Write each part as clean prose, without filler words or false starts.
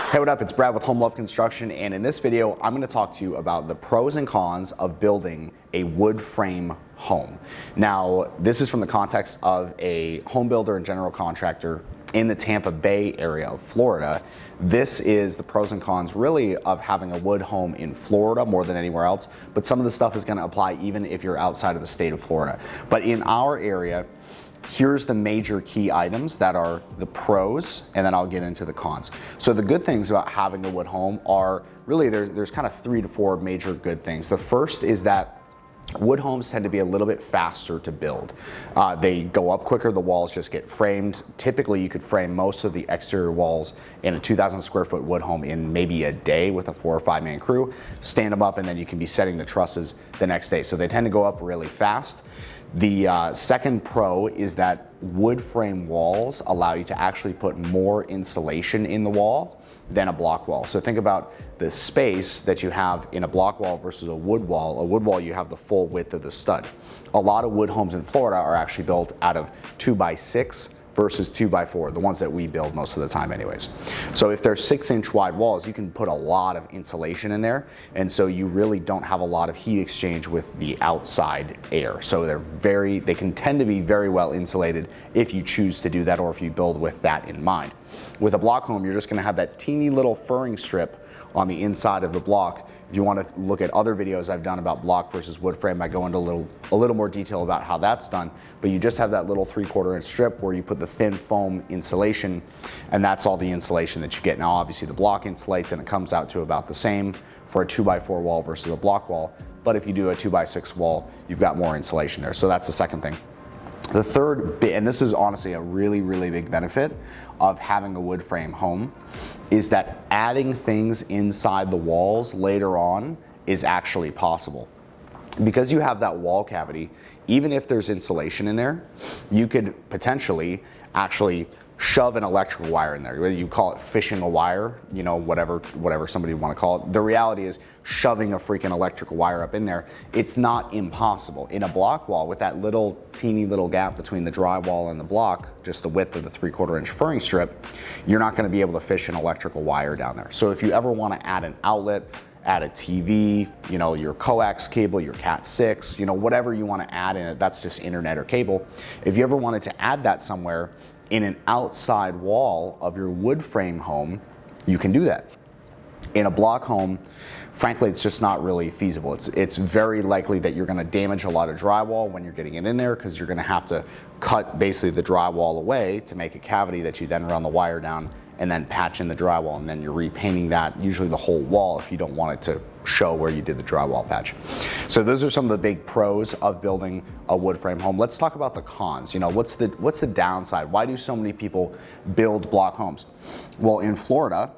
Hey, what up? It's Brad with Home Love Construction, and in this video, I'm going to talk to you about the pros and cons of building a wood frame home. Now, this is from the context of a home builder and general contractor in the Tampa Bay area of Florida. This is the pros and cons really of having a wood home in Florida more than anywhere else, but some of the stuff is going to apply even if you're outside of the state of Florida. But in our area, here's the major key items that are the pros, and then I'll get into the cons. So the good things about having a wood home are really, there's kind of 3 to 4 major good things. The first is that wood homes tend to be a little bit faster to build. They go up quicker, the walls just get framed. Typically you could frame most of the exterior walls in a 2,000 square foot wood home in maybe a day with a 4 or 5 man crew, stand them up, and then you can be setting the trusses the next day. So they tend to go up really fast. The second pro is that wood frame walls allow you to actually put more insulation in the wall than a block wall. So think about the space that you have in a block wall versus a wood wall. A wood wall, you have the full width of the stud. A lot of wood homes in Florida are actually built out of 2x6 versus 2x4, the ones that we build most of the time anyways. So if they're 6-inch wide walls, you can put a lot of insulation in there, and so you really don't have a lot of heat exchange with the outside air. So they can tend to be very well insulated if you choose to do that, or if you build with that in mind. With a block home, you're just gonna have that teeny little furring strip on the inside of the block. If you want to look at other videos I've done about block versus wood frame, I go into a little more detail about how that's done, but you just have that little 3/4 inch strip where you put the thin foam insulation, and that's all the insulation that you get. Now obviously the block insulates and it comes out to about the same for a 2x4 wall versus a block wall, but if you do a 2x6 wall, you've got more insulation there. So that's the second thing. The third bit, and this is honestly a really, really big benefit of having a wood frame home, is that adding things inside the walls later on is actually possible. Because you have that wall cavity, even if there's insulation in there, you could potentially actually shove an electrical wire in there. Whether you call it fishing a wire, you know, whatever somebody want to call it. The reality is shoving a freaking electrical wire up in there, it's not impossible. In a block wall with that little teeny little gap between the drywall and the block, just the width of the 3/4 inch furring strip, you're not going to be able to fish an electrical wire down there. So if you ever want to add an outlet, add a TV, you know, your coax cable, your Cat 6, you know, whatever you want to add in it, that's just internet or cable. If you ever wanted to add that somewhere in an outside wall of your wood frame home, you can do that. In a block home, frankly, it's just not really feasible. It's very likely that you're going to damage a lot of drywall when you're getting it in there, because you're going to have to cut basically the drywall away to make a cavity that you then run the wire down and then patch in the drywall, and then you're repainting that, usually the whole wall, if you don't want it to show where you did the drywall patch. So those are some of the big pros of building a wood frame home. Let's talk about the cons. You know, what's the downside? Why do so many people build block homes? Well, in Florida,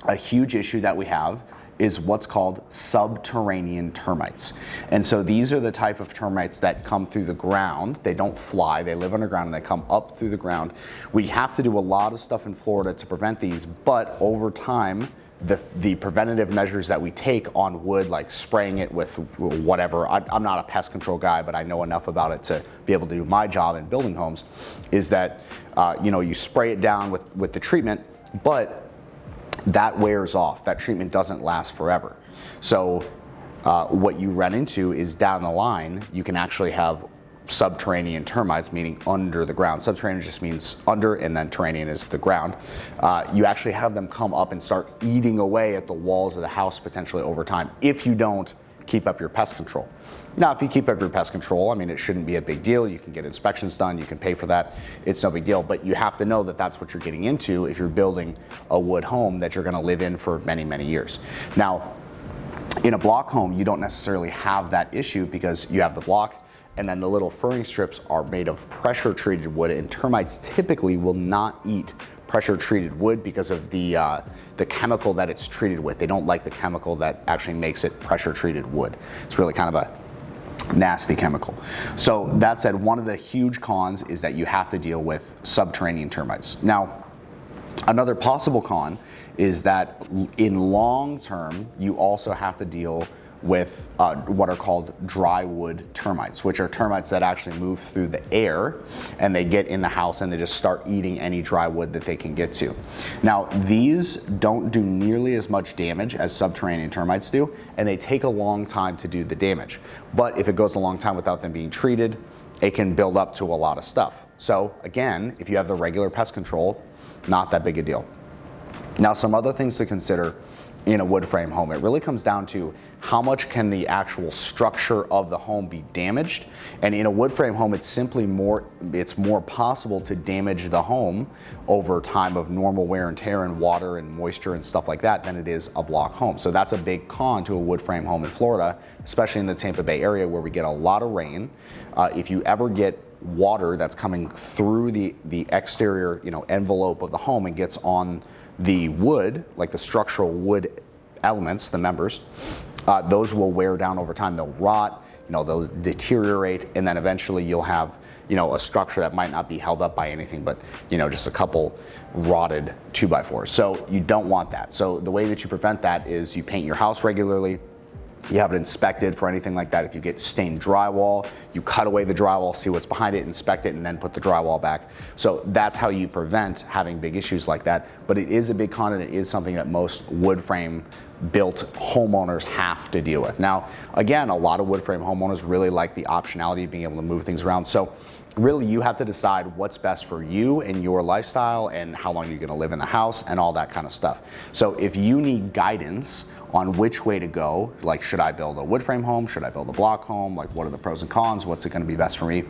a huge issue that we have is what's called subterranean termites. And so these are the type of termites that come through the ground. They don't fly, they live underground, and they come up through the ground. We have to do a lot of stuff in Florida to prevent these, but over time, the preventative measures that we take on wood, like spraying it with whatever, I'm not a pest control guy, but I know enough about it to be able to do my job in building homes, is that you know, you spray it down with the treatment, but that wears off. That treatment doesn't last forever. So what you run into is down the line, you can actually have subterranean termites, meaning under the ground. Subterranean just means under, and then terranean is the ground. You actually have them come up and start eating away at the walls of the house potentially over time if you don't keep up your pest control. Now, if you keep up your pest control, I mean, it shouldn't be a big deal. You can get inspections done, you can pay for that. It's no big deal, but you have to know that that's what you're getting into if you're building a wood home that you're gonna live in for many, many years. Now, in a block home, you don't necessarily have that issue because you have the block, and then the little furring strips are made of pressure treated wood, and termites typically will not eat pressure treated wood because of the chemical that it's treated with. They don't like the chemical that actually makes it pressure treated wood. It's really kind of a nasty chemical. So that said, one of the huge cons is that you have to deal with subterranean termites. Now, another possible con is that in long term, you also have to deal with what are called dry wood termites, which are termites that actually move through the air and they get in the house and they just start eating any dry wood that they can get to. Now, these don't do nearly as much damage as subterranean termites do, and they take a long time to do the damage. But if it goes a long time without them being treated, it can build up to a lot of stuff. So again, if you have the regular pest control, not that big a deal. Now, some other things to consider in a wood frame home, it really comes down to how much can the actual structure of the home be damaged. And in a wood frame home, it's more possible to damage the home over time of normal wear and tear and water and moisture and stuff like that than it is a block home. So that's a big con to a wood frame home in Florida, especially in the Tampa Bay area where we get a lot of rain. If you ever get water that's coming through the exterior, envelope of the home and gets on the wood, like the structural wood elements, the members, those will wear down over time. They'll rot, they'll deteriorate, and then eventually you'll have, a structure that might not be held up by anything but, just a couple rotted 2x4s. So you don't want that. So the way that you prevent that is you paint your house regularly. You have it inspected for anything like that. If you get stained drywall, you cut away the drywall, see what's behind it, inspect it, and then put the drywall back. So that's how you prevent having big issues like that. But it is a big con, and it is something that most wood frame built homeowners have to deal with. Now, again, a lot of wood frame homeowners really like the optionality of being able to move things around. So really, you have to decide what's best for you and your lifestyle and how long you're going to live in the house and all that kind of stuff. So if you need guidance on which way to go, like should I build a wood frame home, should I build a block home, like what are the pros and cons, what's it going to be best for me,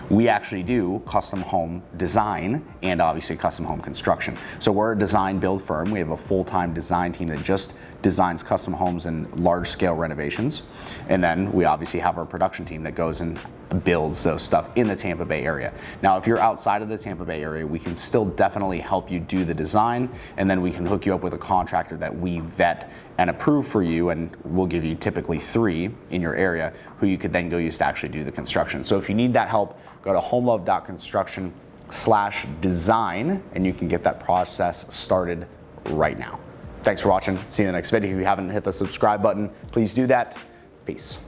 we actually do custom home design and obviously custom home construction. So we're a design build firm. We have a full-time design team that just designs custom homes and large-scale renovations, and then we obviously have our production team that goes and builds those stuff in the Tampa Bay area. Now, if you're outside of the Tampa Bay area, we can still definitely help you do the design, and then we can hook you up with a contractor that we vet and approve for you, and we'll give you typically 3 in your area who you could then go use to actually do the construction. So if you need that help, go to homelove.construction/design and you can get that process started right now. Thanks for watching. See you in the next video. If you haven't hit the subscribe button, please do that. Peace.